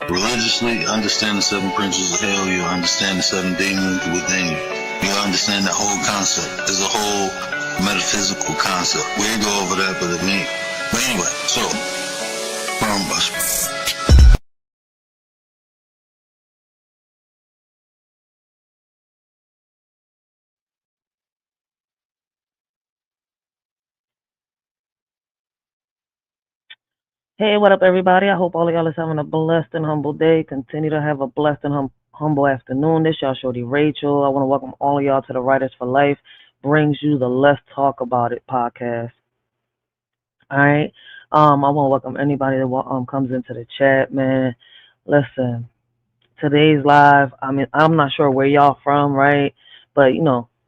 Religiously, understand the 7 principles of hell. You understand the 7 demons within you. You understand that whole concept. It's a whole metaphysical concept. We ain't go over that, but anyway, so from Hey, what up, everybody? I hope all of y'all is having a blessed and humble day. Continue to have a blessed and humble afternoon. This y'all shorty Rachel. I want to welcome all of y'all to the Writers for Life brings you the Let's Talk About It podcast. All right. I want to welcome anybody that comes into the chat, man. Listen, today's live. I mean, I'm not sure where y'all from, right? But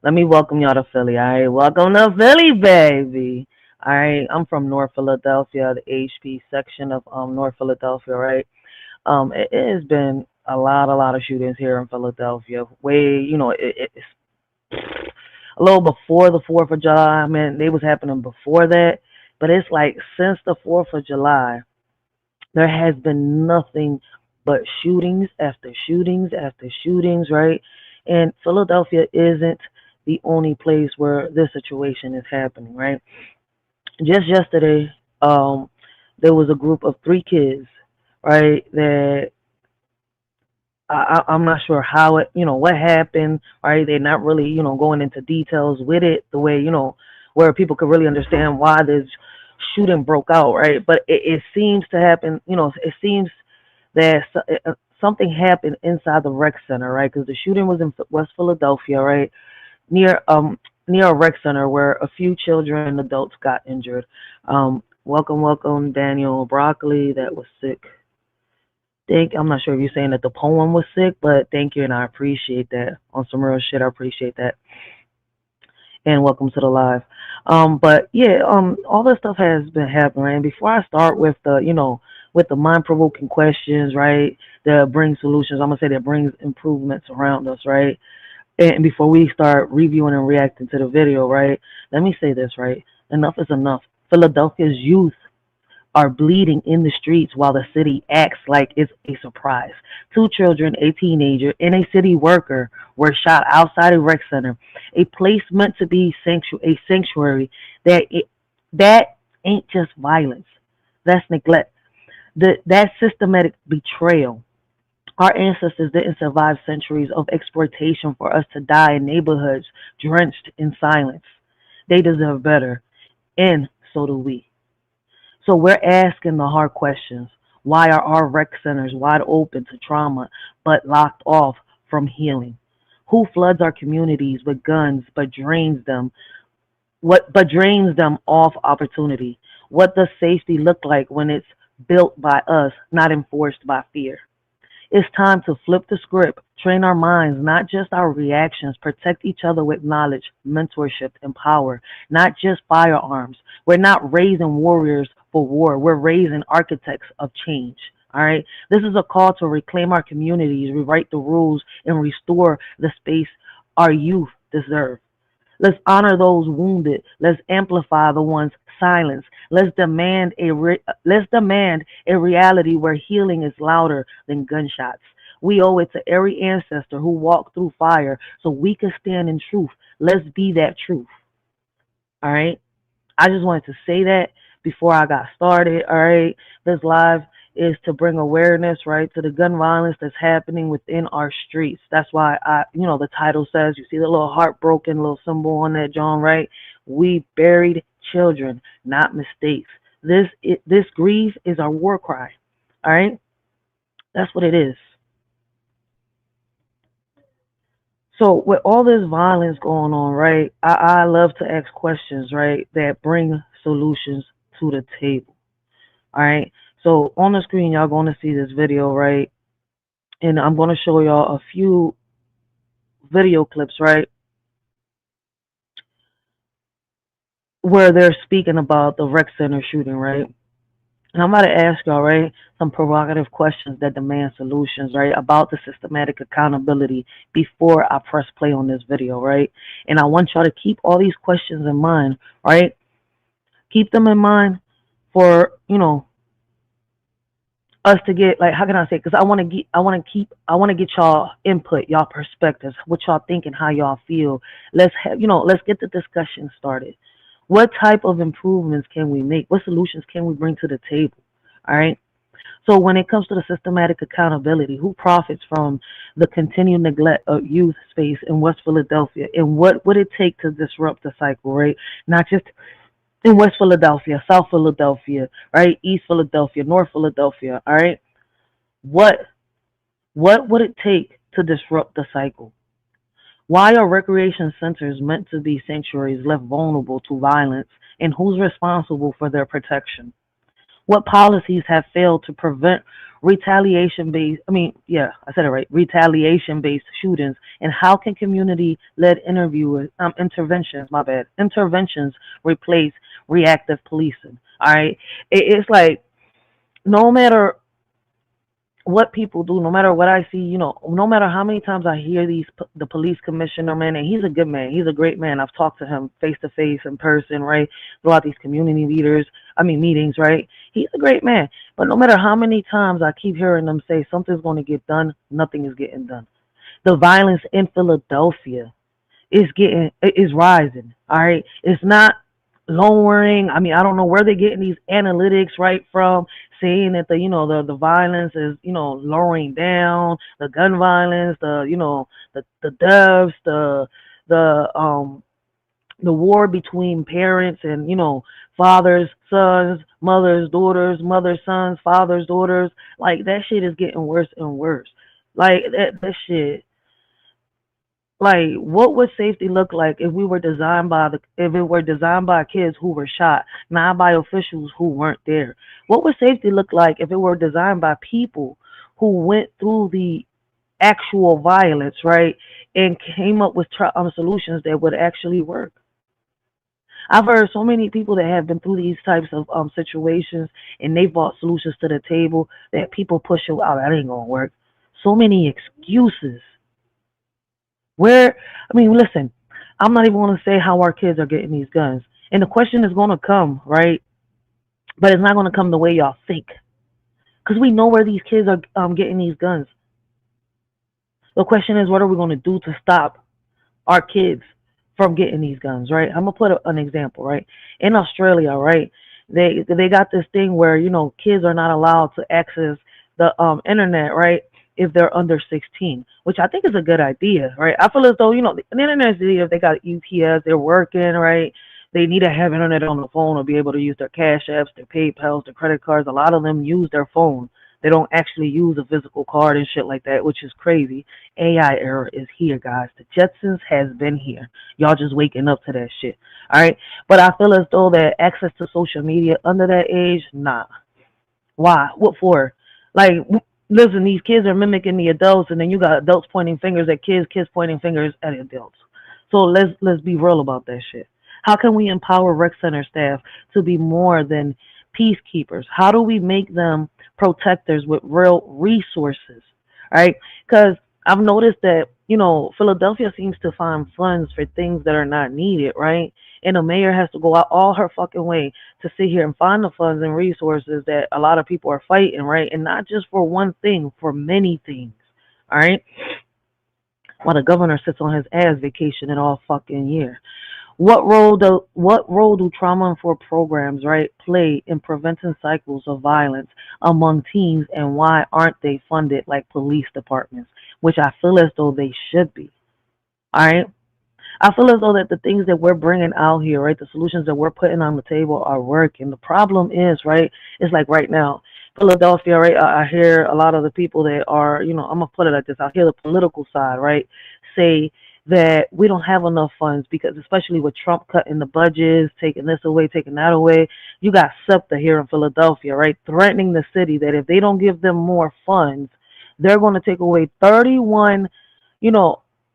let me welcome y'all to Philly. All right, welcome to Philly, baby. All right, I'm from North Philadelphia, the HP section of North Philadelphia, right? It has been a lot of shootings here in Philadelphia. It's a little before the 4th of July. I mean, they was happening before that, but it's like since the 4th of July, there has been nothing but shootings after shootings after shootings, right? And Philadelphia isn't the only place where this situation is happening, right? Just yesterday, there was a group of 3 kids, right? That I'm not sure how what happened, right? They're not really, going into details with it the way, where people could really understand why this shooting broke out, right? But it seems to happen, it seems that something happened inside the rec center, right? Because the shooting was in West Philadelphia, right? Near near a rec center where a few children and adults got injured. Welcome, Daniel Broccoli. That was sick. I'm not sure if you're saying that the poem was sick, but thank you, and I appreciate that. On some real shit, I appreciate that. And welcome to the live. But yeah, all this stuff has been happening. And before I start with with the mind provoking questions, right, that bring solutions, I'm gonna say that brings improvements around us, right? And before we start reviewing and reacting to the video, right, let me say this, right? Enough is enough. Philadelphia's youth are bleeding in the streets while the city acts like it's a surprise. 2 children, a teenager, and a city worker were shot outside a rec center, a place meant to be a sanctuary. That ain't just violence. That's neglect. That systematic betrayal. Our ancestors didn't survive centuries of exploitation for us to die in neighborhoods drenched in silence. They deserve better, and so do we. So we're asking the hard questions. Why are our rec centers wide open to trauma but locked off from healing? Who floods our communities with guns but drains them off opportunity? What does safety look like when it's built by us, not enforced by fear? It's time to flip the script, train our minds, not just our reactions, protect each other with knowledge, mentorship, and power, not just firearms. We're not raising warriors for war, we're raising architects of change. All right. This is a call to reclaim our communities, rewrite the rules, and restore the space our youth deserve. Let's honor those wounded. Let's amplify the ones silenced. Let's demand a reality where healing is louder than gunshots. We owe it to every ancestor who walked through fire so we can stand in truth. Let's be that truth. All right. I just wanted to say that before I got started. All right. This live is to bring awareness, right, to the gun violence that's happening within our streets. That's why the title says, you see the little heartbroken little symbol on that, John, right? We buried children, not mistakes. This grief is our war cry. All right. That's what it is. So with all this violence going on, right, I love to ask questions, right, that bring solutions to the table. All right. So on the screen, y'all going to see this video, right? And I'm going to show y'all a few video clips, right, where they're speaking about the rec center shooting, right? And I'm about to ask y'all, right, some provocative questions that demand solutions, right, about the systematic accountability before I press play on this video, right? And I want y'all to keep all these questions in mind, right? Keep them in mind for, us to get, like, how can I say? Because I want to get y'all input, y'all perspectives, what y'all think and how y'all feel. Let's have, let's get the discussion started. What type of improvements can we make? What solutions can we bring to the table? All right. So when it comes to the systematic accountability, who profits from the continued neglect of youth space in West Philadelphia, and what would it take to disrupt the cycle, right? Not just in West Philadelphia, South Philadelphia, right? East Philadelphia, North Philadelphia, all right? What what would it take to disrupt the cycle? Why are recreation centers meant to be sanctuaries left vulnerable to violence, and who's responsible for their protection? What policies have failed to prevent retaliation based, I said it right, retaliation based shootings, and how can community led interventions replace reactive policing? All right. It's like, no matter what people do, no matter what I see, no matter how many times I hear the police commissioner, man, and he's a good man, he's a great man. I've talked to him face to face in person, right, throughout these community meetings, right. He's a great man, but no matter how many times I keep hearing them say something's going to get done, nothing is getting done. The violence in Philadelphia is rising. All right, it's not lowering. I don't know where they're getting these analytics right from, saying that the violence is lowering down, the gun violence, the deaths, the war between parents and fathers, sons, mothers, daughters, mothers, sons, fathers, daughters. Like, that shit is getting worse and worse. Like, that shit. Like, what would safety look like if it were designed by kids who were shot, not by officials who weren't there? What would safety look like if it were designed by people who went through the actual violence, right, and came up with solutions that would actually work? I've heard so many people that have been through these types of situations, and they brought solutions to the table that people push it out. That ain't gonna work. So many excuses. Listen, I'm not even going to say how our kids are getting these guns. And the question is going to come, right? But it's not going to come the way y'all think. Because we know where these kids are getting these guns. The question is, what are we going to do to stop our kids from getting these guns, right? I'm going to put an example, right? In Australia, right, they got this thing where, kids are not allowed to access the internet, right, if they're under 16, which I think is a good idea, right? I feel as though, the internet, if they got UPS, they're working, right? They need to have internet on the phone or be able to use their Cash Apps, their PayPals, their credit cards. A lot of them use their phone. They don't actually use a physical card and shit like that, which is crazy. AI era is here, guys. The Jetsons has been here. Y'all just waking up to that shit, all right? But I feel as though that access to social media under that age, nah. Why? What for? Like, listen, these kids are mimicking the adults, and then you got adults pointing fingers at kids, kids pointing fingers at adults. So let's be real about that shit. How can we empower rec center staff to be more than peacekeepers? How do we make them protectors with real resources, right? Because I've noticed that, Philadelphia seems to find funds for things that are not needed, right? And the mayor has to go out all her fucking way to sit here and find the funds and resources that a lot of people are fighting, right? And not just for one thing, for many things, all right? While the governor sits on his ass vacationing all fucking year. What role do trauma-informed programs, right, play in preventing cycles of violence among teens, and why aren't they funded like police departments, which I feel as though they should be? All right. I feel as though that the things that we're bringing out here, right, the solutions that we're putting on the table are working. The problem is, right, it's like right now, Philadelphia, right, I hear a lot of the people that are, I'm going to put it like this. I hear the political side, right, say that we don't have enough funds because, especially with Trump cutting the budgets, taking this away, taking that away, you got SEPTA here in Philadelphia, right, threatening the city that if they don't give them more funds, they're going to take away 31,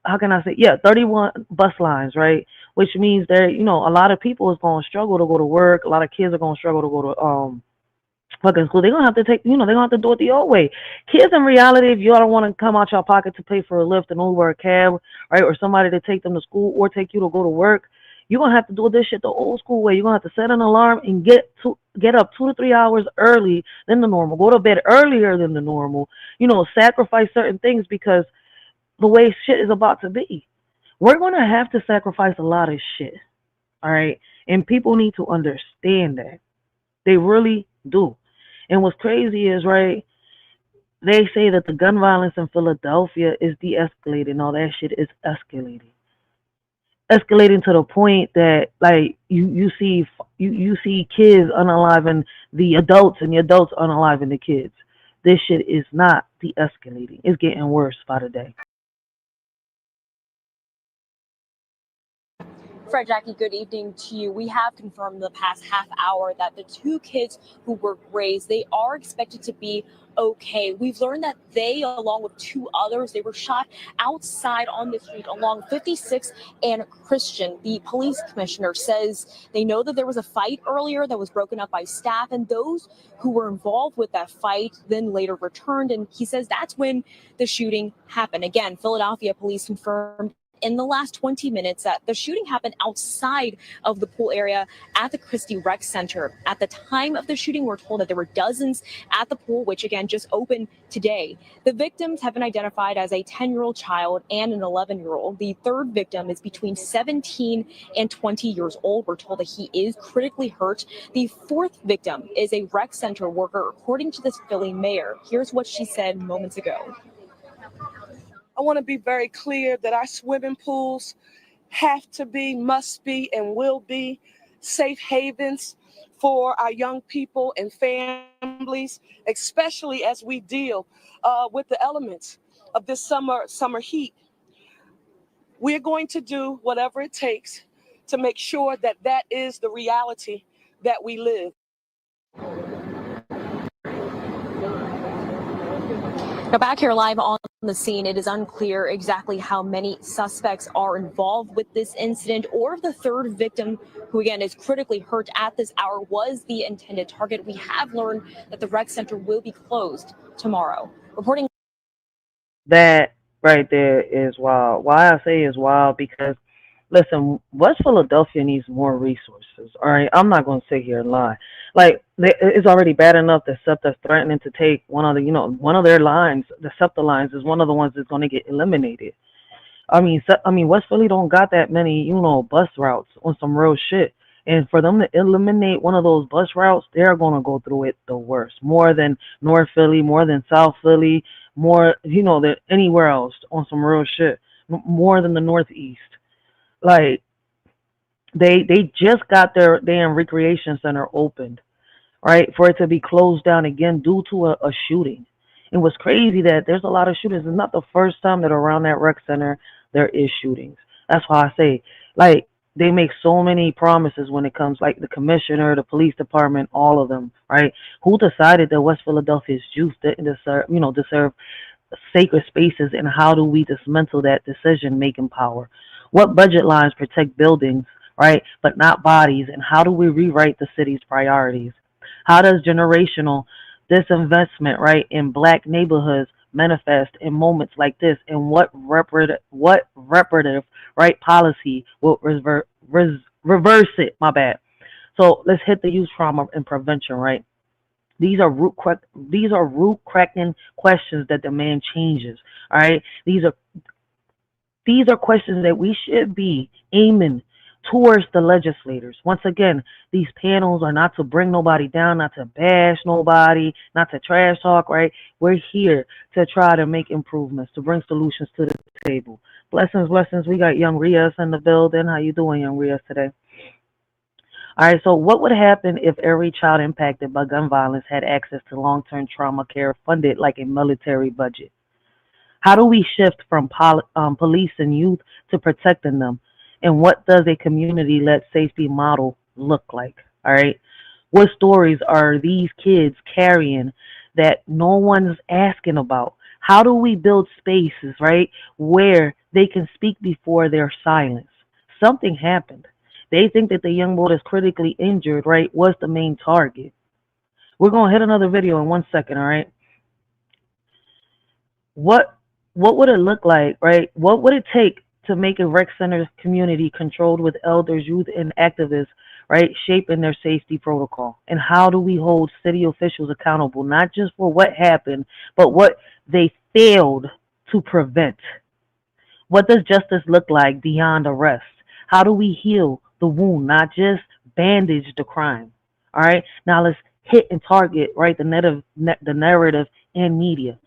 how can I say? Yeah, 31 bus lines, right? Which means that, a lot of people is going to struggle to go to work. A lot of kids are going to struggle to go to fucking school. They're going to have to take, they're going to have to do it the old way. Kids, in reality, if you don't want to come out your pocket to pay for a Lyft, an Uber, a cab, right, or somebody to take them to school or take you to go to work, You're gonna have to do this shit the old school way. You're gonna have to set an alarm and get up 2 to 3 hours early than the normal. Go to bed earlier than the normal. Sacrifice certain things because the way shit is about to be. We're gonna have to sacrifice a lot of shit. All right. And people need to understand that. They really do. And what's crazy is, right, they say that the gun violence in Philadelphia is de-escalating. No, that shit is escalating. Escalating to the point that, like, you see kids unaliving the adults and the adults unaliving the kids. This shit is not de-escalating. It's getting worse by the day. Fred, Jackie, good evening to you. We have confirmed in the past half hour that the 2 kids who were grazed, they are expected to be okay. We've learned that they, along with 2 others, they were shot outside on the street along 56 and Christian. The police commissioner says they know that there was a fight earlier that was broken up by staff, and those who were involved with that fight then later returned. And he says that's when the shooting happened. Again, Philadelphia police confirmed in the last 20 minutes that the shooting happened outside of the pool area at the Christie Rec Center. At the time of the shooting, we're told that there were dozens at the pool, which again just opened today. The victims have been identified as a 10-year-old child and an 11-year-old. The third victim is between 17 and 20 years old. We're told that he is critically hurt. The fourth victim is a rec center worker, according to the Philly mayor. Here's what she said moments ago. I want to be very clear that our swimming pools have to be, must be, and will be safe havens for our young people and families, especially as we deal with the elements of this summer heat. We're going to do whatever it takes to make sure that that is the reality that we live. Now, back here live on the scene, it is unclear exactly how many suspects are involved with this incident, or if the third victim, who again is critically hurt at this hour, was the intended target. We have learned that the rec center will be closed tomorrow. Reporting. That right there is wild. Why I say is wild because, listen, West Philadelphia needs more resources. All right, I'm not going to sit here and lie. Like, it's already bad enough that SEPTA's threatening to take one of their lines. The SEPTA lines is one of the ones that's going to get eliminated. I mean, West Philly don't got that many, bus routes on some real shit. And for them to eliminate one of those bus routes, they're going to go through it the worst. More than North Philly, more than South Philly, more, than anywhere else on some real shit. More than the Northeast. Like, they just got their damn recreation center opened, right, for it to be closed down again due to a shooting. It was crazy that there's a lot of shootings. It's not the first time that around that rec center there is shootings. That's why I say, like, they make so many promises when it comes, like the commissioner, the police department, all of them, right? Who decided that West Philadelphia's youth didn't deserve sacred spaces, and how do we dismantle that decision-making power? What budget lines protect buildings, right, but not bodies? And how do we rewrite the city's priorities? How does generational disinvestment, right, in black neighborhoods manifest in moments like this? And what reparative, right, policy will reverse it? My bad. So let's hit the youth trauma and prevention, right? These are root cracking questions that demand changes. All right, these are questions that we should be aiming towards the legislators. Once again, these panels are not to bring nobody down, not to bash nobody, not to trash talk, right? We're here to try to make improvements, to bring solutions to the table. Blessings. We got Young Rios in the building. How you doing, Young Rios, today? All right, so what would happen if every child impacted by gun violence had access to long-term trauma care funded like a military budget? How do we shift from policing youth to protecting them? And what does a community-led safety model look like? All right. What stories are these kids carrying that no one's asking about? How do we build spaces, right, where they can speak before they're silenced? Something happened. They think that the young boy that's critically injured, right, was the main target. We're going to hit another video in 1 second, all right? What would it look like, right? What would it take to make a rec center community controlled with elders, youth, and activists, right, shaping their safety protocol? And how do we hold city officials accountable, not just for what happened, but what they failed to prevent? What does justice look like beyond arrest? How do we heal the wound, not just bandage the crime? All right. Now let's hit and target, right, the narrative and media.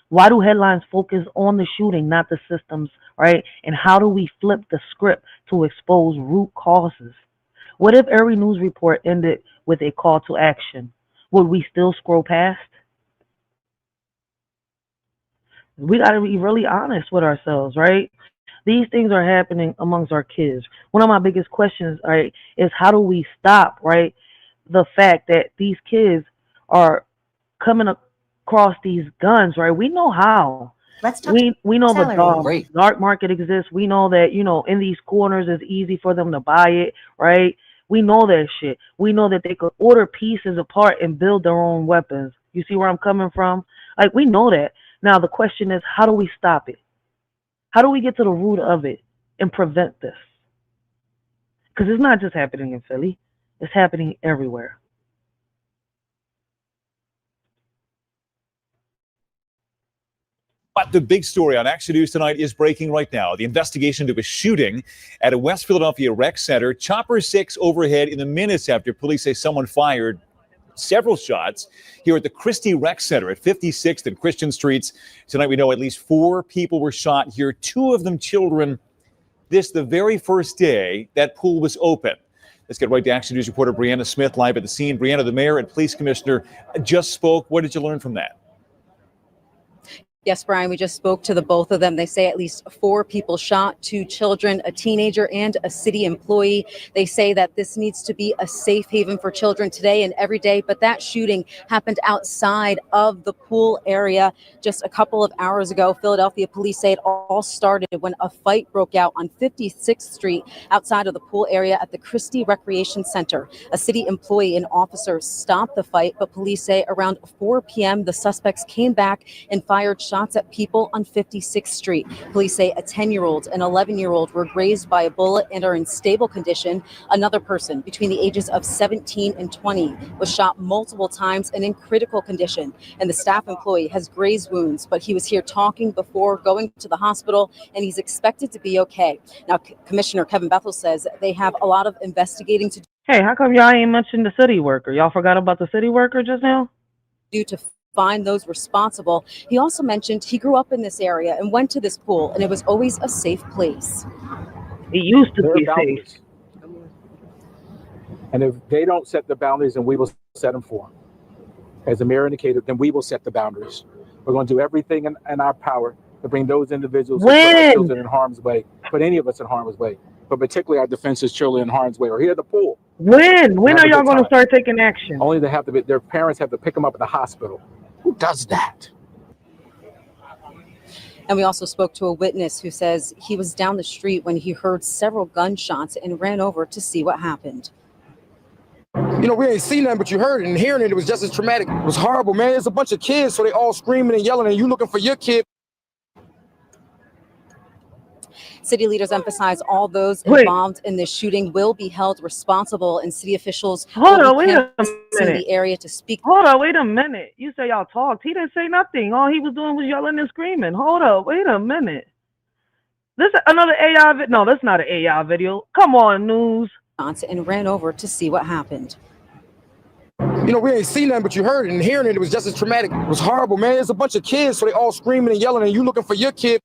Why do headlines focus on the shooting, not the systems, right? And how do we flip the script to expose root causes? What if every news report ended with a call to action? Would we still scroll past? We got to be really honest with ourselves, right? These things are happening amongst our kids. One of my biggest questions, right, is how do we stop, right, the fact that these kids are coming across these guns, right? We know how. Let's talk We know the salary. Great. dark market exists. We know that, in these corners it's easy for them to buy it, right? We know that shit. We know that they could order pieces apart and build their own weapons. You see where I'm coming from? Like, we know that. Now the question is, how do we stop it? How do we get to the root of it and prevent this? Because it's not just happening in Philly. It's happening everywhere. But the big story on Action News tonight is breaking right now. The investigation into a shooting at a West Philadelphia rec center. Chopper 6 overhead in the minutes after police say someone fired several shots here at the Christie Rec Center at 56th and Christian Streets. Tonight we know at least 4 people were shot here, 2 of them children. This the very first day that pool was open. Let's get right to Action News reporter Brianna Smith live at the scene. Brianna, the mayor and police commissioner just spoke. What did you learn from that? Yes, Brian, we just spoke to the both of them. They say at least 4 people shot, 2 children, a teenager, and a city employee. They say that this needs to be a safe haven for children today and every day. But that shooting happened outside of the pool area just a couple of hours ago. Philadelphia police say it all started when a fight broke out on 56th Street outside of the pool area at the Christie Recreation Center. A city employee and officers stopped the fight, but police say around 4 p.m. the suspects came back and fired shots at people on 56th Street. Police say a 10-year-old and 11-year-old were grazed by a bullet and are in stable condition. Another person between the ages of 17 and 20 was shot multiple times and in critical condition. And the staff employee has grazed wounds, but he was here talking before going to the hospital, and he's expected to be okay. Now, Commissioner Kevin Bethel says they have a lot of investigating to Hey, how come y'all ain't mentioned the city worker? Y'all forgot about the city worker just now? do to find those responsible. He also mentioned he grew up in this area and went to this pool, and it was always a safe place. It used to There are be safe. boundaries. And if they don't set the boundaries, then we will set them for them. As the mayor indicated, then we will set the boundaries. We're going to do everything in our power to bring those individuals who put our children in harm's way, put any of us in harm's way, but particularly our defenseless children in harm's way, or here at the pool. When Have are a y'all good going to time. start taking action? Only they have to be, their parents have to pick them up at the hospital. Who does that? And we also spoke to a witness who says he was down the street when he heard several gunshots and ran over to see what happened. You know, we ain't seen nothing, but you heard it, and hearing it was just as traumatic. It was horrible, man. There's a bunch of kids, so they all screaming and yelling, and you looking for your kid. City leaders emphasize all those involved in this shooting will be held responsible, and city officials will be canvassing the area to speak. Hold on, wait a minute. You say y'all talked. He didn't say nothing. All he was doing was yelling and screaming. Hold up, wait a minute. This is another AI video? No, that's not an AI video. Come on, news. And ran over to see what happened. You know, we ain't seen nothing, but you heard it, and hearing it was just as traumatic. It was horrible, man. There's a bunch of kids, so they all screaming and yelling, and you looking for your kid.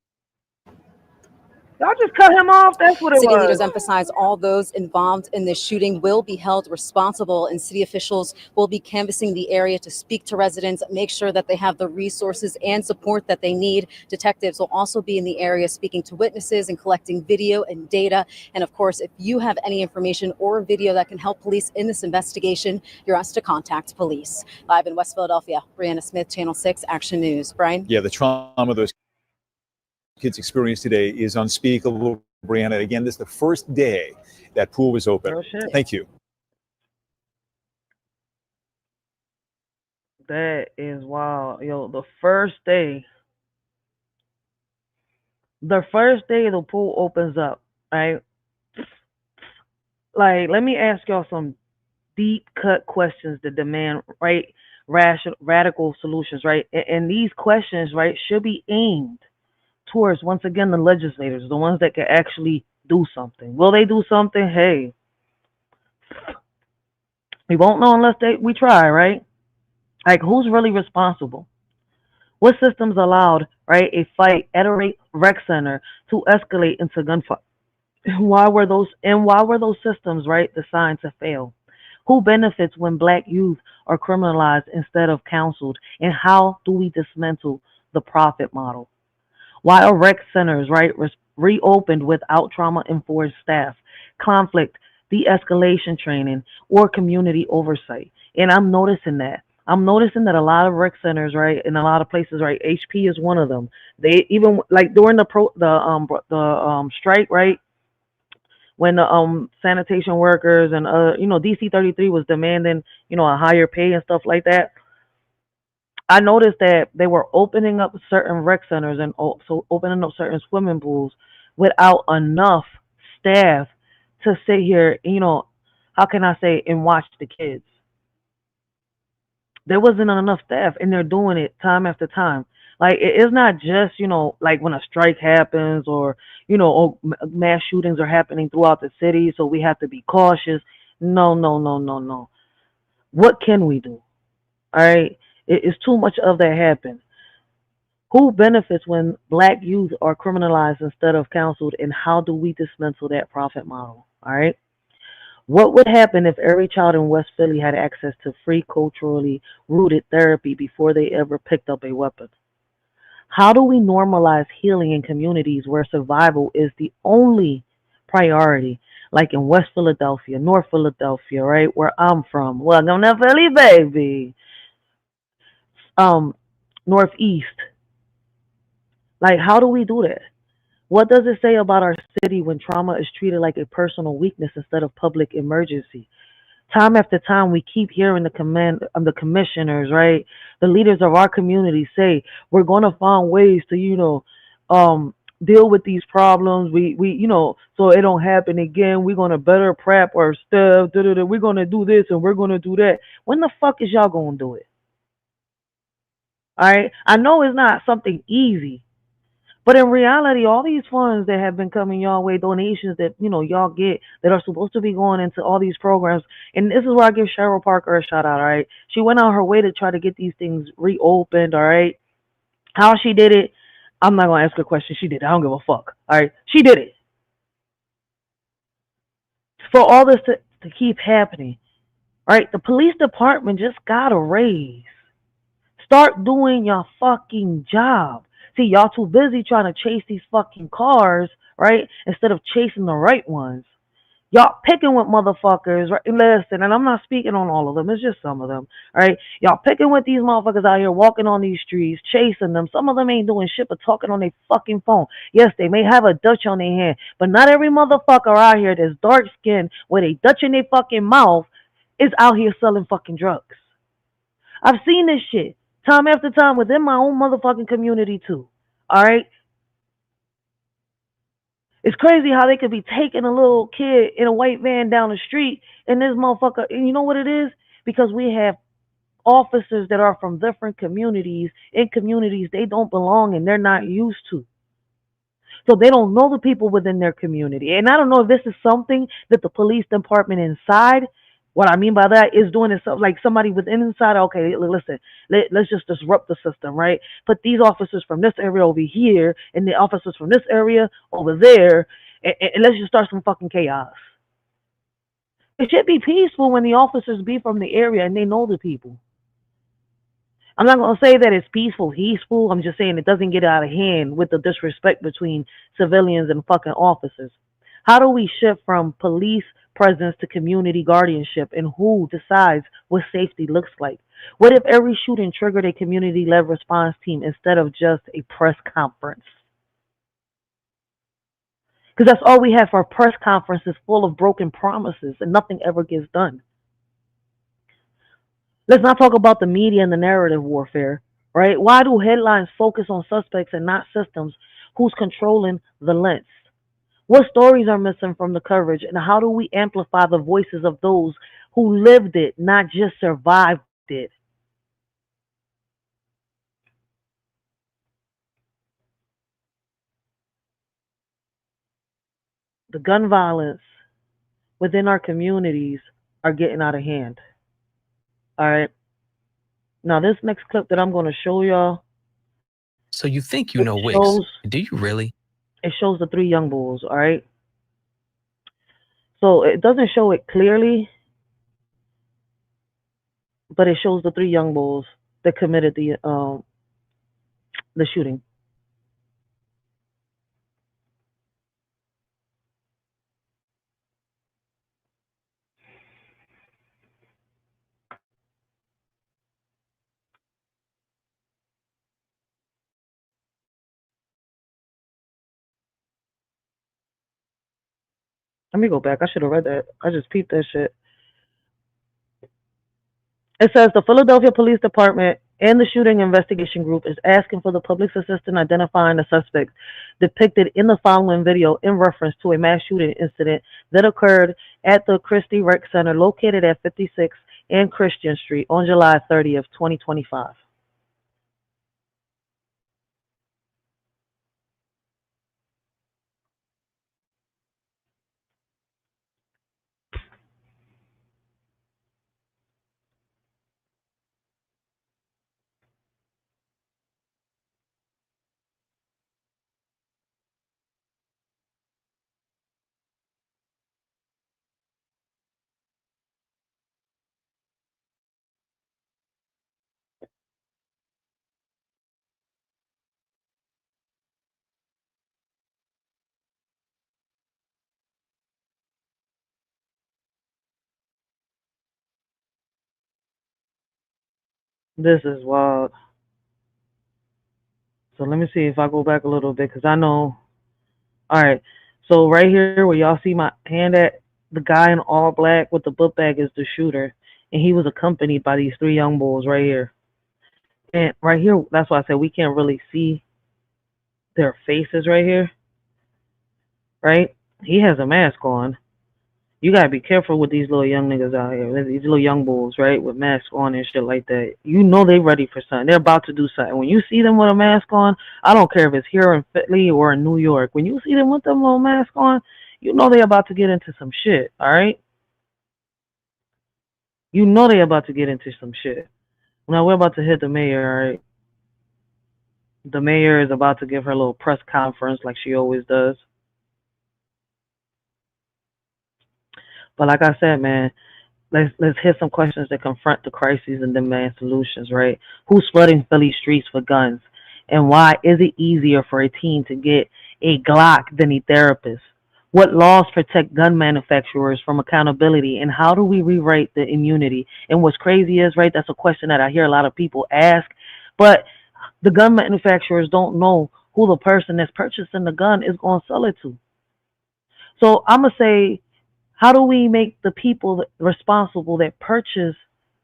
Y'all just cut him off. That's what it City was. leaders emphasize all those involved in this shooting will be held responsible, and city officials will be canvassing the area to speak to residents, make sure that they have the resources and support that they need. Detectives will also be in the area speaking to witnesses and collecting video and data. And of course, if you have any information or video that can help police in this investigation, you're asked to contact police. Live in West Philadelphia, Brianna Smith, Channel 6 Action News. Brian? Yeah, the trauma those kids experience today is unspeakable, Brianna. Again, this is the first day that pool was open. Oh, shit. Thank you. That is wild. Yo, the first day The first day the pool opens up, right? Like, let me ask y'all some deep cut questions that demand, right, rational, radical solutions, right? And these questions, right, should be aimed towards, once again, the legislators, the ones that can actually do something. Will they do something? Hey, we won't know unless we try, right? Like, who's really responsible? What systems allowed, right, a fight at a rec center to escalate into gunfight? Why were those systems, right, designed to fail? Who benefits when black youth are criminalized instead of counseled? And how do we dismantle the profit model? Why are rec centers, right, reopened without trauma-informed staff, conflict, de-escalation training, or community oversight? And I'm noticing that. I'm noticing that a lot of rec centers, right, in a lot of places, right, HP is one of them. They even, like, during the strike, right, when the sanitation workers and DC 33 was demanding, a higher pay and stuff like that. I noticed that they were opening up certain rec centers and also opening up certain swimming pools without enough staff to sit here, how can I say, and watch the kids. There wasn't enough staff, and they're doing it time after time. Like, it's not just, like when a strike happens or, mass shootings are happening throughout the city, so we have to be cautious. No, no, no, no, no. What can we do? All right? It's too much of that happen. Who benefits when black youth are criminalized instead of counseled, and how do we dismantle that profit model? All right? What would happen if every child in West Philly had access to free culturally rooted therapy before they ever picked up a weapon? How do we normalize healing in communities where survival is the only priority, like in West Philadelphia, North Philadelphia, right, where I'm from? Welcome to Philly, baby. Northeast. Like, how do we do that? What does it say about our city when trauma is treated like a personal weakness instead of public emergency? Time after time, we keep hearing the commissioners, right, the leaders of our community say we're going to find ways to, deal with these problems. So it don't happen again. We're going to better prep our stuff. We're going to do this and we're going to do that. When the fuck is y'all going to do it? All right. I know it's not something easy. But in reality, all these funds that have been coming your way, donations that, y'all get that are supposed to be going into all these programs. And this is where I give Cheryl Parker a shout out, all right? She went out her way to try to get these things reopened, all right? How she did it, I'm not going to ask her a question. She did it. I don't give a fuck, all right? She did it. For all this to keep happening, right? The police department just got a raise. Start doing your fucking job. See, y'all too busy trying to chase these fucking cars, right? Instead of chasing the right ones. Y'all picking with motherfuckers, right? Listen, and I'm not speaking on all of them. It's just some of them, right? Y'all picking with these motherfuckers out here walking on these streets, chasing them. Some of them ain't doing shit but talking on their fucking phone. Yes, they may have a Dutch on their hand, but not every motherfucker out here that's dark skinned with a Dutch in their fucking mouth is out here selling fucking drugs. I've seen this shit time after time within my own motherfucking community too. All right? It's crazy how they could be taking a little kid in a white van down the street and this motherfucker, and you know what it is? Because we have officers that are from different communities in communities they don't belong and they're not used to. So they don't know the people within their community. And I don't know if this is something that the police department inside, what I mean by that is doing is like somebody within inside, okay, listen, let's just disrupt the system, right? Put these officers from this area over here and the officers from this area over there, and let's just start some fucking chaos. It should be peaceful when the officers be from the area and they know the people. I'm not going to say that it's peaceful. I'm just saying it doesn't get out of hand with the disrespect between civilians and fucking officers. How do we shift from police presence to community guardianship, and who decides what safety looks like? What if every shooting triggered a community-led response team instead of just a press conference? Because that's all we have for press conferences, full of broken promises and nothing ever gets done. Let's not talk about the media and the narrative warfare, right? Why do headlines focus on suspects and not systems Who's controlling the lens? What stories are missing from the coverage, and how do we amplify the voices of those who lived it, not just survived it? The gun violence within our communities are getting out of hand. All right. Now, this next clip that I'm going to show y'all, So you think you it know Wicks? shows Do you really? it shows the three young bulls. All right. So it doesn't show it clearly, but it shows the three young bulls that committed the shooting. Let me go back. I should have read that. I just peeped that shit. It says the Philadelphia Police Department and the Shooting Investigation Group is asking for the public's assistance identifying the suspects depicted in the following video in reference to a mass shooting incident that occurred at the Christie Rec Center located at 56 and Christian Street on July 30th, 2025. This is wild. So let me see if I go back a little bit because I know. All right. So right here where y'all see my hand at, the guy in all black with the book bag is the shooter. And he was accompanied by these three young bulls right here. And right here, that's why I said we can't really see their faces right here. Right? He has a mask on. You gotta be careful with these little young niggas out here. These little young bulls, right? With masks on and shit like that. You know they ready for something. They're about to do something. When you see them with a mask on, I don't care if it's here in Philly or in New York. When you see them with them little mask on, you know they about to get into some shit, all right? You know they about to get into some shit. Now we're about to hit the mayor, all right? The mayor is about to give her little press conference like she always does. But like I said, man, let's hit some questions that confront the crises and demand solutions, right? Who's flooding Philly streets with guns? And why is it easier for a teen to get a Glock than a therapist? What laws protect gun manufacturers from accountability? And how do we rewrite the immunity? And what's crazy is, right, that's a question that I hear a lot of people ask, but the gun manufacturers don't know who the person that's purchasing the gun is going to sell it to. So I'm going to say, how do we make the people responsible that purchase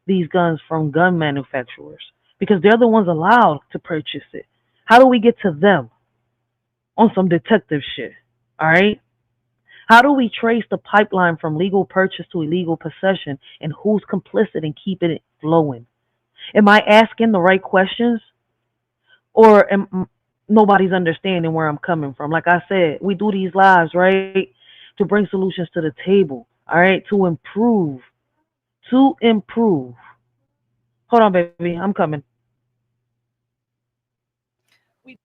these guns from gun manufacturers? Because they're the ones allowed to purchase it. How do we get to them on some detective shit? All right? How do we trace the pipeline from legal purchase to illegal possession, and who's complicit in keeping it flowing? Am I asking the right questions? Or nobody's understanding where I'm coming from? Like I said, we do these lives, right, to bring solutions to the table, all right, to improve. Hold on, baby, I'm coming. We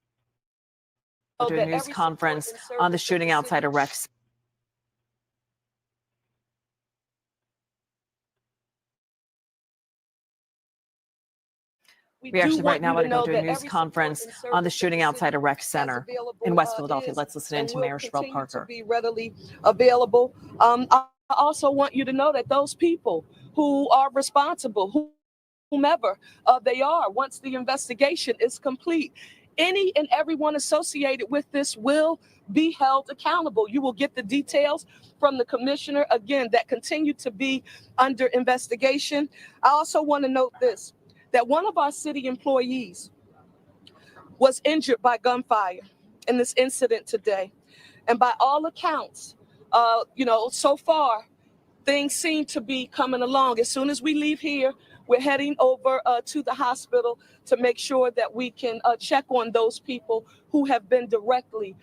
do a news conference on the shooting outside a rec. We actually right now want to go to a news conference on the shooting outside a rec center in West Philadelphia. Let's listen in to Mayor Sherelle Parker. Be readily available. I also want you to know that those people who are responsible, whomever they are, once the investigation is complete, any and everyone associated with this will be held accountable. You will get the details from the commissioner, again, that continue to be under investigation. I also want to note this, that one of our city employees was injured by gunfire. in this incident today. And by all accounts, so far, things seem to be coming along. As soon as we leave here, we're heading over to the hospital to make sure that we can check on those people who have been directly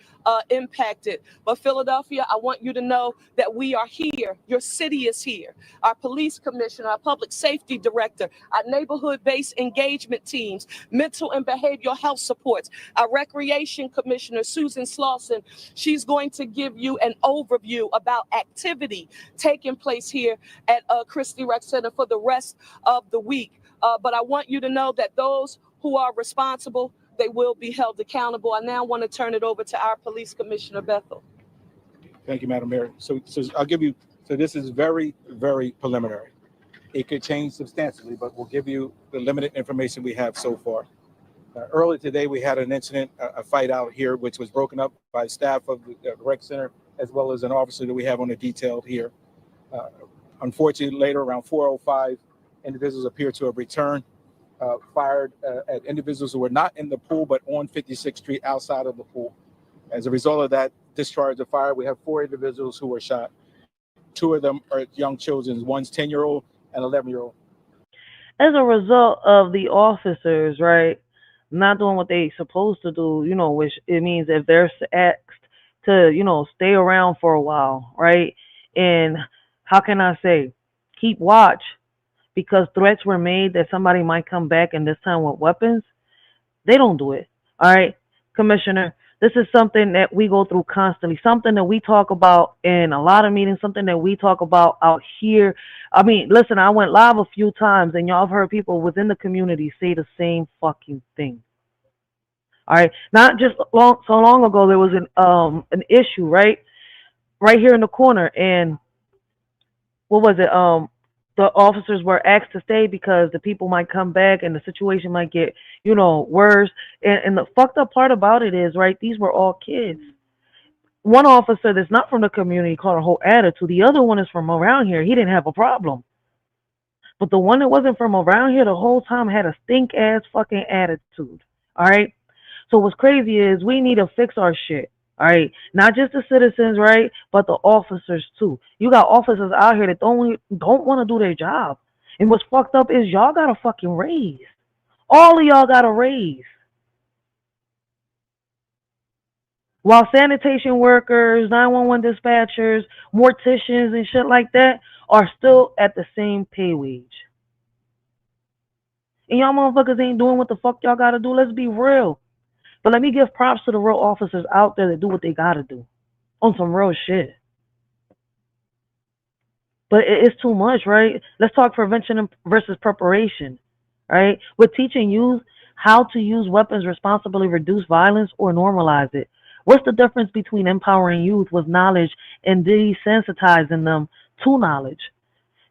impacted. But Philadelphia, I want you to know that we are here. Your city is here. Our police commissioner, our public safety director, our neighborhood-based engagement teams, mental and behavioral health supports, our recreation commissioner, Susan Slauson. She's going to give you an overview about activity taking place here at Christie Rec Center for the rest of the week. But I want you to know that those who are responsible, they will be held accountable. I now want to turn it over to our police commissioner, Bethel. Thank you, Madam Mayor. So I'll give you, so this is very, very preliminary. It could change substantially, but we'll give you the limited information we have so far. Earlier today, we had an incident, a fight out here, which was broken up by staff of the rec center, as well as an officer that we have on the detail here. Unfortunately, later around 4:05, individuals appear to have returned, fired at individuals who were not in the pool, but on 56th Street outside of the pool. As a result of that discharge of fire, we have 4 individuals who were shot. 2 of them are young children. One's 10-year-old and 11-year-old. As a result of the officers, right, not doing what they supposed to do, which it means if they're asked to, stay around for a while, right, and how can I say, keep watch, because threats were made that somebody might come back and this time with weapons, they don't do it. All right, Commissioner, this is something that we go through constantly, something that we talk about in a lot of meetings, something that we talk about out here. I mean, listen, I went live a few times and y'all have heard people within the community say the same fucking thing. All right, not just so long ago, there was an issue, right here in the corner, and what was it? The officers were asked to stay because the people might come back and the situation might get, worse. And the fucked up part about it is, right, these were all kids. One officer that's not from the community caught a whole attitude. The other one is from around here. He didn't have a problem. But the one that wasn't from around here the whole time had a stink-ass fucking attitude. All right? So what's crazy is we need to fix our shit. All right, not just the citizens, right, but the officers too. You got officers out here that don't want to do their job. And what's fucked up is y'all got a fucking raise. All of y'all got a raise. While sanitation workers, 911 dispatchers, morticians, and shit like that are still at the same pay wage. And y'all motherfuckers ain't doing what the fuck y'all gotta do. Let's be real. But let me give props to the real officers out there that do what they gotta do on some real shit. But it's too much, right? Let's talk prevention versus preparation, right? We're teaching youth how to use weapons responsibly, reduce violence, or normalize it. What's the difference between empowering youth with knowledge and desensitizing them to knowledge?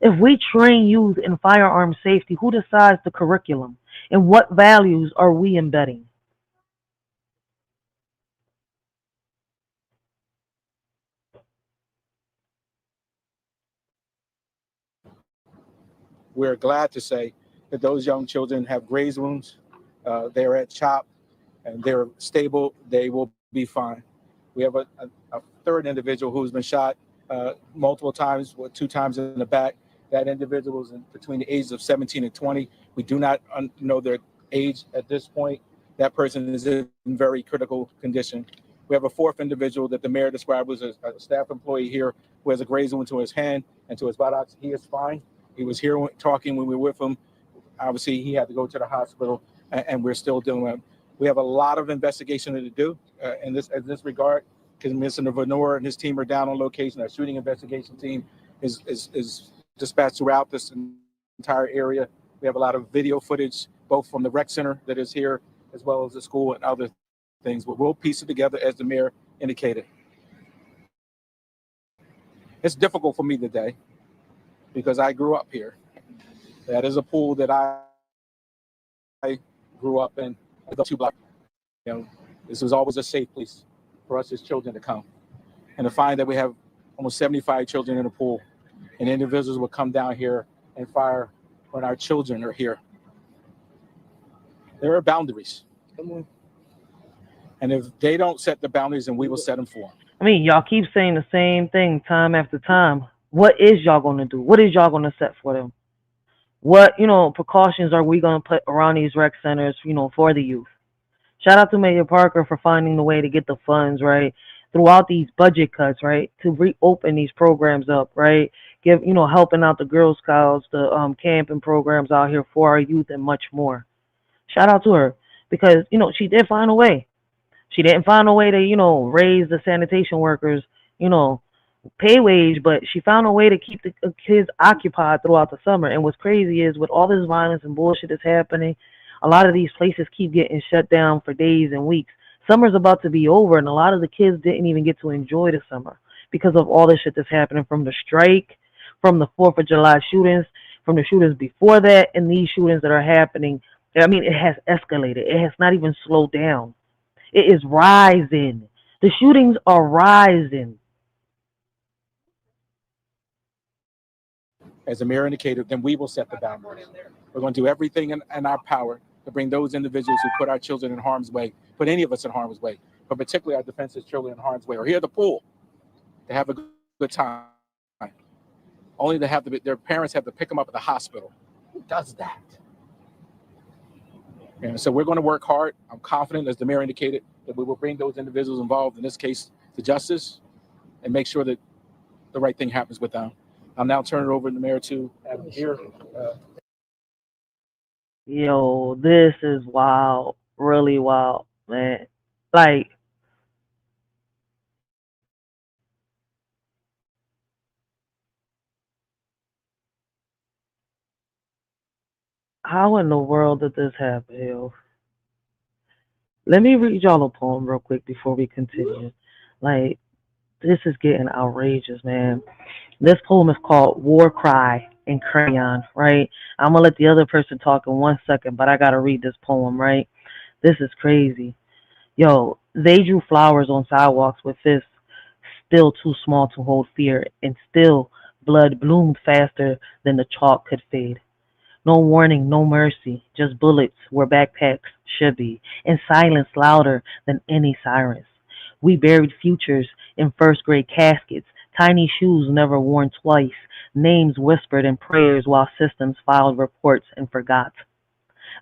If we train youth in firearm safety, who decides the curriculum? And what values are we embedding? We're glad to say that those young children have graze wounds. They're at CHOP and they're stable. They will be fine. We have a 3rd individual who's been shot multiple times, 2 times in the back. That individual was between the ages of 17 and 20. We do not know their age at this point. That person is in very critical condition. We have a 4th individual that the mayor described was a staff employee here who has a graze wound to his hand and to his buttocks. He is fine. He was here talking when we were with him. Obviously, he had to go to the hospital, and we're still dealing with him. We have a lot of investigation to do in this regard, because Mr. Vanor and his team are down on location. Our shooting investigation team is dispatched throughout this entire area. We have a lot of video footage, both from the rec center that is here, as well as the school and other things. But we'll piece it together as the mayor indicated. It's difficult for me today, because I grew up here. That is a pool that I grew up in, the 2 blocks. This was always a safe place for us as children to come. And to find that we have almost 75 children in the pool, and individuals will come down here and fire when our children are here. There are boundaries. And if they don't set the boundaries, then we will set them for them. I mean, y'all keep saying the same thing time after time. What is y'all going to do? What is y'all going to set for them? What, precautions are we going to put around these rec centers, for the youth? Shout out to Mayor Parker for finding the way to get the funds, right, throughout these budget cuts, right, to reopen these programs up, right, helping out the Girl Scouts, the camping programs out here for our youth and much more. Shout out to her because, she did find a way. She didn't find a way to, raise the sanitation workers, pay wage, but she found a way to keep the kids occupied throughout the summer. And what's crazy is with all this violence and bullshit that's happening, a lot of these places keep getting shut down for days and weeks. Summer's about to be over, and a lot of the kids didn't even get to enjoy the summer because of all this shit that's happening, from the strike, from the 4th of July shootings, from the shootings before that, and these shootings that are happening. I mean, it has escalated. It has not even slowed down. It is rising. The shootings are rising. As the mayor indicated, then we will set the boundaries. We're going to do everything in our power to bring those individuals who put our children in harm's way, put any of us in harm's way, but particularly our defenseless children in harm's way, or here at the pool, to have a good time. Only to have their parents have to pick them up at the hospital. Who does that? And so we're going to work hard. I'm confident, as the mayor indicated, that we will bring those individuals involved in this case to justice and make sure that the right thing happens with them. I'll now turn it over to the mayor to Adam here. Yo, this is wild, really wild, man. Like, how in the world did this happen, yo? Let me read y'all a poem real quick before we continue. Like, this is getting outrageous, man. This poem is called War Cry in Crayon, right? I'm gonna let the other person talk in 1 second, but I gotta read this poem, right? This is crazy. Yo, they drew flowers on sidewalks with fists still too small to hold fear, and still blood bloomed faster than the chalk could fade. No warning, no mercy, just bullets where backpacks should be, and silence louder than any sirens. We buried futures in first-grade caskets, tiny shoes never worn twice, names whispered in prayers while systems filed reports and forgot.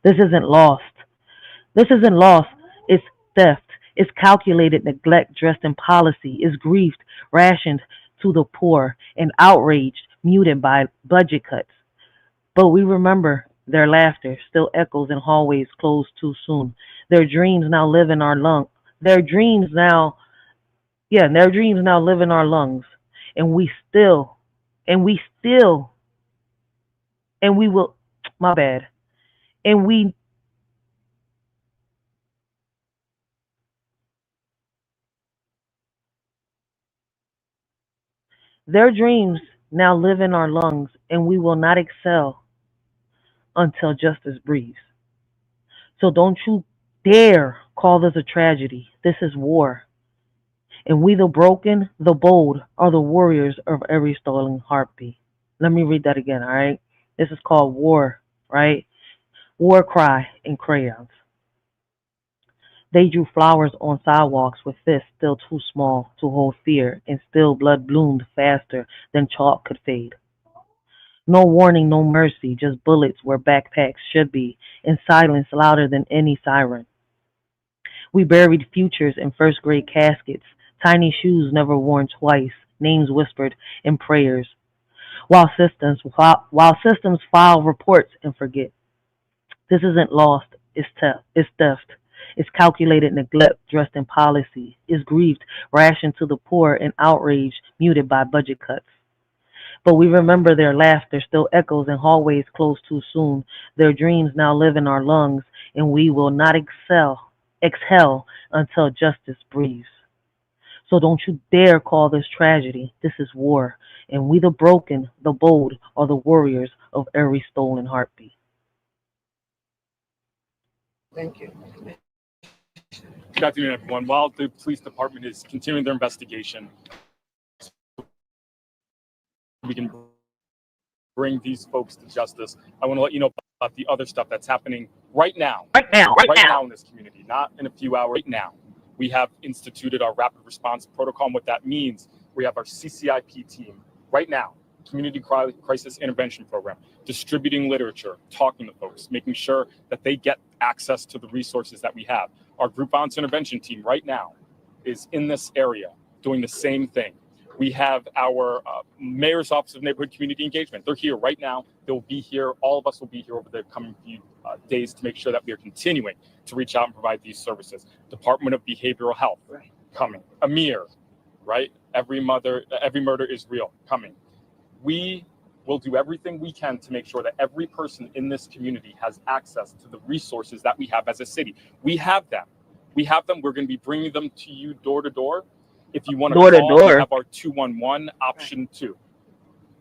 This isn't lost. This isn't lost. It's theft. It's calculated neglect dressed in policy. It's grief rationed to the poor and outraged, muted by budget cuts. But we remember their laughter still echoes in hallways closed too soon. Their dreams now live in our lungs. Their dreams now live in our lungs. And we will, my bad. And their dreams now live in our lungs, and we will not excel until justice breathes. So don't you dare call this a tragedy. This is war. And we, the broken, the bold, are the warriors of every stolen heartbeat. Let me read that again, all right? This is called War, right? War Cry in Crayons. They drew flowers on sidewalks with fists still too small to hold fear, and still blood bloomed faster than chalk could fade. No warning, no mercy, just bullets where backpacks should be, and silence louder than any siren. We buried futures in first-grade caskets, tiny shoes never worn twice, names whispered in prayers, while systems file reports and forget. This isn't lost, it's theft. It's calculated neglect dressed in policy. It's grieved, rationed to the poor, and outrage muted by budget cuts. But we remember their laughter still echoes in hallways closed too soon. Their dreams now live in our lungs, and we will not exhale until justice breathes. So don't you dare call this tragedy. This is war, and we, the broken, the bold, are the warriors of every stolen heartbeat. Thank you. Good afternoon, everyone. While the police department is continuing their investigation, we can bring these folks to justice. I want to let you know about the other stuff that's happening right now. Right now in this community, not in a few hours, right now. We have instituted our rapid response protocol. And what that means, we have our CCIP team right now, Community Crisis Intervention Program, distributing literature, talking to folks, making sure that they get access to the resources that we have. Our group violence intervention team right now is in this area doing the same thing. We have our Mayor's Office of Neighborhood Community Engagement. They're here right now. They'll be here. All of us will be here over the coming few days to make sure that we are continuing to reach out and provide these services. Department of Behavioral Health coming. Amir, right? Every murder is real coming. We will do everything we can to make sure that every person in this community has access to the resources that we have as a city. We have them. We're going to be bringing them to you door to door. If you want to call, we have our 211 option 2.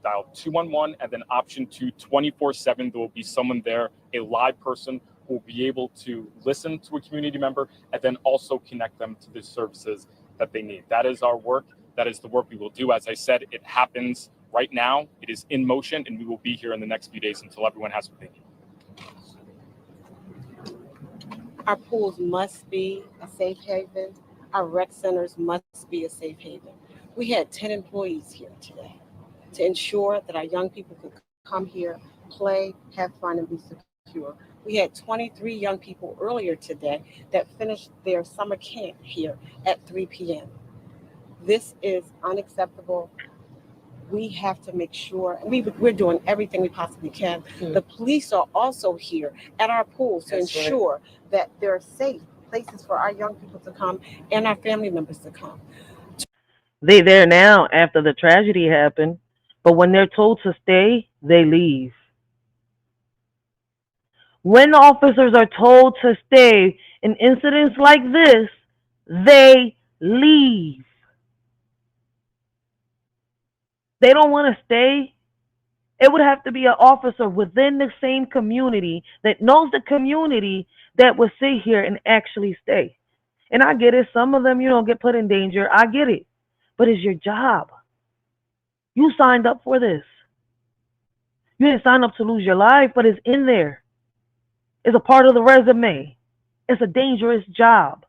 Dial 211 and then option 2 24/7. There will be someone there, a live person who will be able to listen to a community member and then also connect them to the services that they need. That is our work. That is the work we will do. As I said, it happens right now. It is in motion, and we will be here in the next few days until everyone has what they need. Our pools must be a safe haven. Our rec centers must be a safe haven. We had 10 employees here today to ensure that our young people could come here, play, have fun, and be secure. We had 23 young people earlier today that finished their summer camp here at 3 p.m. This is unacceptable. We have to make sure, and we're doing everything we possibly can. The police are also here at our pools to ensure that there are safe places for our young people to come and our family members to come. They there now after the tragedy happened, but when they're told to stay, they leave. When officers are told to stay in incidents like this, they leave. They don't want to stay. It would have to be an officer within the same community that knows the community that would sit here and actually stay. And I get it. Some of them, get put in danger. I get it. But it's your job. You signed up for this. You didn't sign up to lose your life, but it's in there. It's a part of the resume. It's a dangerous job.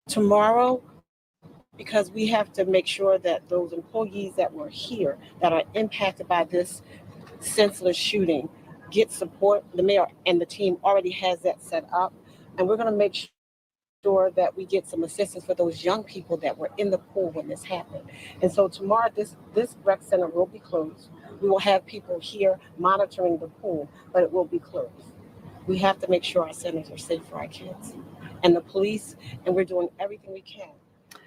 Tomorrow, because we have to make sure that those employees that were here that are impacted by this senseless shooting get support. The mayor and the team already has that set up, and we're going to make sure that we get some assistance for those young people that were in the pool when this happened. And so tomorrow, this rec center will be closed. We will have people here monitoring the pool, but it will be closed. We have to make sure our centers are safe for our kids and the police, and we're doing everything we can.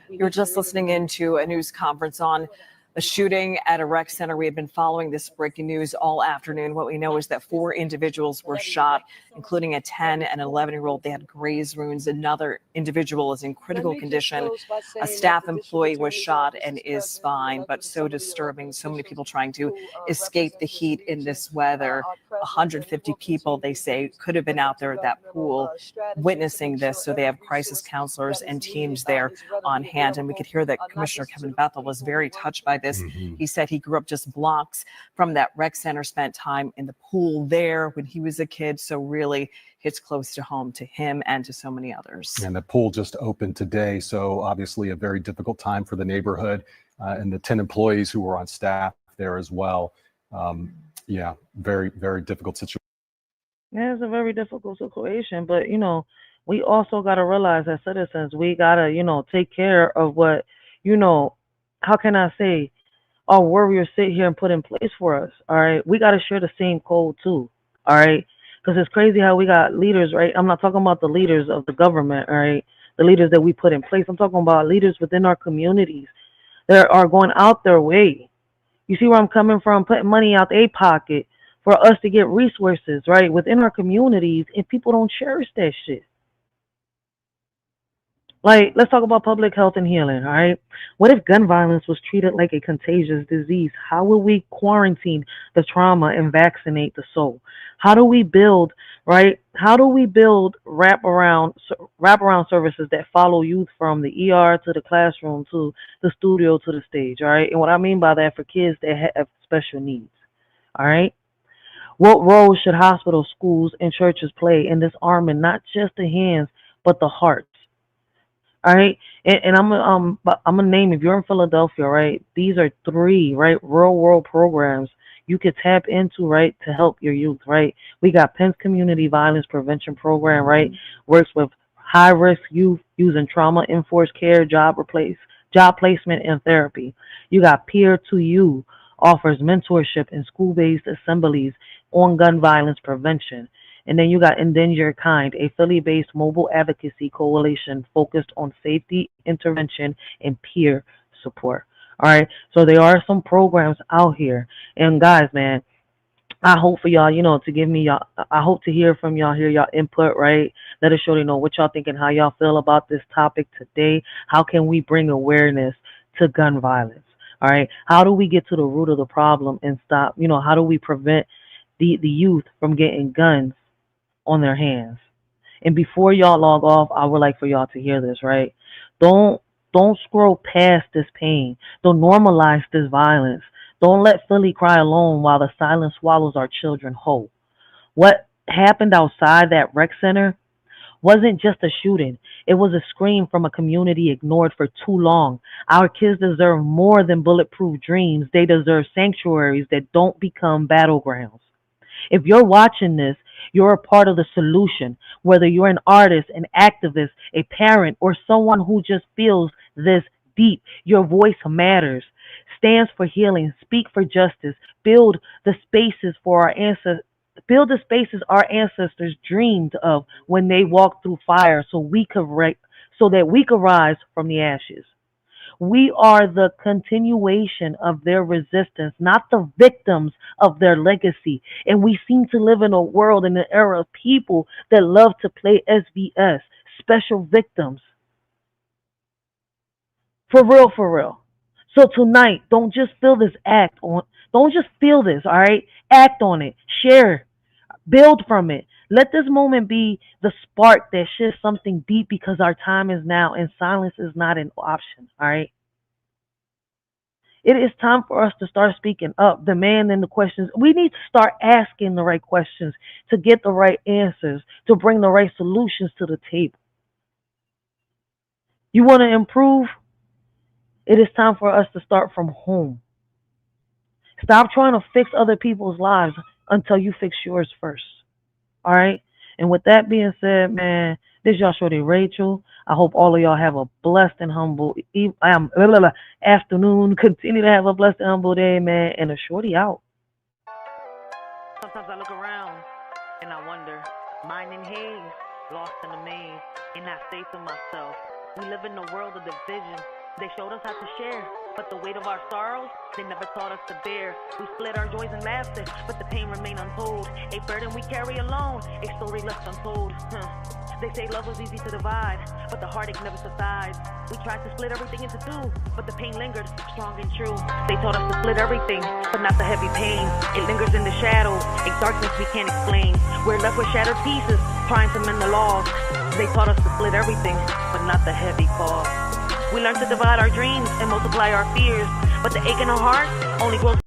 You're just listening into a news conference on a shooting at a rec center. We have been following this breaking news all afternoon. What we know is that 4 individuals were shot, including a 10 and 11-year-old. They had graze wounds. Another individual is in critical condition. A staff employee was shot and is fine, but so disturbing. So many people trying to escape the heat in this weather. 150 people, they say, could have been out there at that pool witnessing this. So they have crisis counselors and teams there on hand. And we could hear that Commissioner Kevin Bethel was very touched by this. He said he grew up just blocks from that rec center, spent time in the pool there when he was a kid. So really hits close to home to him and to so many others. And the pool just opened today. So obviously a very difficult time for the neighborhood and the 10 employees who were on staff there as well. Yeah, very, very difficult situation. Yeah, it's a very difficult situation, but we also got to realize as citizens, we got to, take care of what, how can I say, our warriors sit here and put in place for us. All right. We got to share the same code too. All right. Because it's crazy how we got leaders, right? I'm not talking about the leaders of the government, all right? The leaders that we put in place. I'm talking about leaders within our communities that are going out their way. You see where I'm coming from? Putting money out their pocket for us to get resources, right, within our communities, and people don't cherish that shit. Like, let's talk about public health and healing, all right? What if gun violence was treated like a contagious disease? How will we quarantine the trauma and vaccinate the soul? How do we build, right? How do we build wraparound services that follow youth from the ER to the classroom to the studio to the stage, all right? And what I mean by that, for kids that have special needs, all right? What role should hospitals, schools, and churches play in disarming not just the hands, but the hearts. All right, and I'm gonna name, if you're in Philadelphia, right? These are three, right, real world programs you could tap into, right, to help your youth, right? We got Penn's Community Violence Prevention Program, right, works with high risk youth using trauma informed care, job placement, and therapy. You got Peer to You, offers mentorship in school based assemblies on gun violence prevention. And then you got Endanger Kind, a Philly-based mobile advocacy coalition focused on safety, intervention, and peer support. All right, so there are some programs out here. And guys, man, I hope for y'all, to give me y'all, I hope to hear from y'all, hear y'all input, right? Let us surely know what y'all thinking, how y'all feel about this topic today. How can we bring awareness to gun violence? All right, how do we get to the root of the problem and stop, how do we prevent the youth from getting guns on their hands? And before y'all log off, I would like for y'all to hear this, right? Don't scroll past this pain. Don't normalize this violence. Don't let Philly cry alone while the silence swallows our children whole. What happened outside that rec center wasn't just a shooting. It was a scream from a community ignored for too long. Our kids deserve more than bulletproof dreams. They deserve sanctuaries that don't become battlegrounds. If you're watching this, you're a part of the solution. Whether you're an artist, an activist, a parent, or someone who just feels this deep, your voice matters. Stands for healing, speak for justice, build the spaces for our ancestors. Build the spaces our ancestors dreamed of when they walked through fire, so that we could rise from the ashes. We are the continuation of their resistance, not the victims of their legacy. And we seem to live in a world, in an era of people that love to play SVS, special victims. For real, for real. So tonight, don't just feel this, don't just feel this, all right? Act on it, share, build from it. Let this moment be the spark that shifts something deep, because our time is now and silence is not an option, all right? It is time for us to start speaking up, demanding the questions. We need to start asking the right questions to get the right answers, to bring the right solutions to the table. You want to improve? It is time for us to start from home. Stop trying to fix other people's lives until you fix yours first. All right? And with that being said, man, this is y'all shorty Racheal. I hope all of y'all have a blessed and humble afternoon. Continue to have a blessed and humble day, man. And a shorty out. Sometimes I look around and I wonder, mind in haze, lost in a maze, and I say to myself, we live in a world of division. They showed us how to share, but the weight of our sorrows, they never taught us to bear. We split our joys and laughter, but the pain remained untold. A burden we carry alone, a story left untold. They say love was easy to divide, but the heartache never subsides. We tried to split everything into two, but the pain lingered, strong and true. They taught us to split everything, but not the heavy pain. It lingers in the shadows, a darkness we can't explain. We're left with shattered pieces, trying to mend the laws. They taught us to split everything, but not the heavy cause. We learned to divide our dreams and multiply our fears, but the ache in our heart only grows